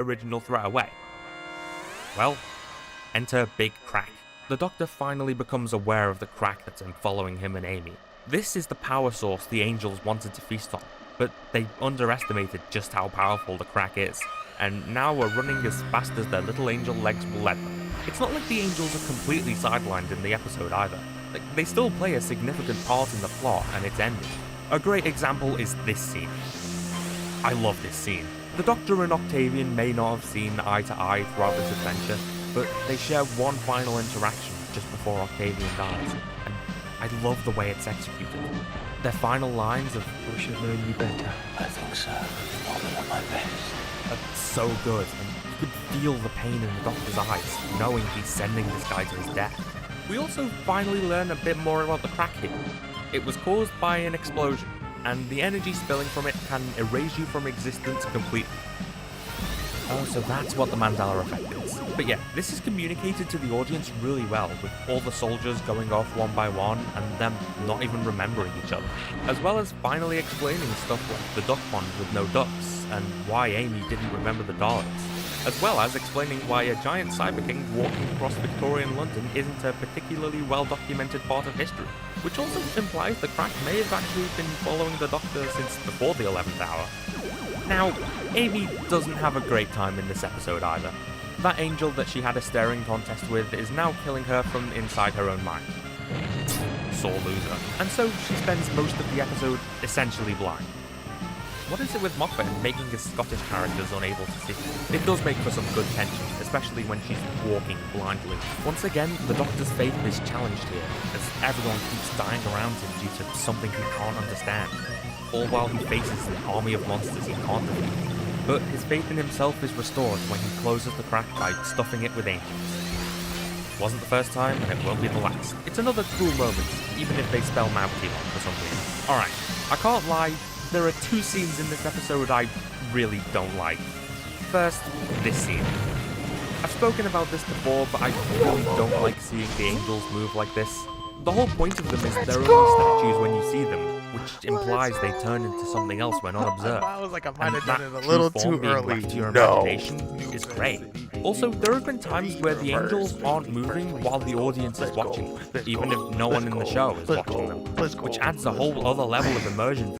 original threat away. Well, enter Big Crack. The Doctor finally becomes aware of the crack that's been following him and Amy. This is the power source the Angels wanted to feast on, but they underestimated just how powerful the crack is, and now are running as fast as their little angel legs will let them. It's not like the Angels are completely sidelined in the episode either. They still play a significant part in the plot and its ending. A great example is this scene. I love this scene. The Doctor and Octavian may not have seen eye to eye throughout this adventure, but they share one final interaction just before Octavian dies, and I love the way it's executed. Their final lines of "I wish I'd known you better," I think so. Moment at my best. are so good, and you could feel the pain in the Doctor's eyes, knowing he's sending this guy to his death. We also finally learn a bit more about the crack here. It was caused by an explosion, and the energy spilling from it can erase you from existence completely. Oh, so that's what the Mandela effect is. But yeah, this is communicated to the audience really well, with all the soldiers going off one by one and them not even remembering each other. As well as finally explaining stuff like the duck pond with no ducks, and why Amy didn't remember the Daleks. As well as explaining why a giant Cyber King walking across Victorian London isn't a particularly well-documented part of history. Which also implies the crack may have actually been following the Doctor since before the 11th hour. Now, Amy doesn't have a great time in this episode either. That angel that she had a staring contest with is now killing her from inside her own mind. Sore loser. And so she spends most of the episode essentially blind. What is it with Moffat making his Scottish characters unable to see? It does make for some good tension, especially when she's walking blindly. Once again, the Doctor's faith is challenged here, as everyone keeps dying around him due to something he can't understand, all while he faces an army of monsters he can't defeat. But his faith in himself is restored when he closes the crack by stuffing it with angels. Wasn't the first time, and it won't be the last. It's another cool moment, even if they spell Mouty wrong for some reason. Alright, I can't lie, there are two scenes in this episode I really don't like. First, this scene. I've spoken about this before, but I really don't like seeing the angels move like this. The whole point of them is they're only statues when you see them, which implies they turn into something else when unobserved. I was like, I might And have done that it a little true form too being early. left to your No. imagination is great. Also, there have been times where the angels aren't moving while the audience is watching, even if no one in the show is watching them, which adds a whole other level of immersion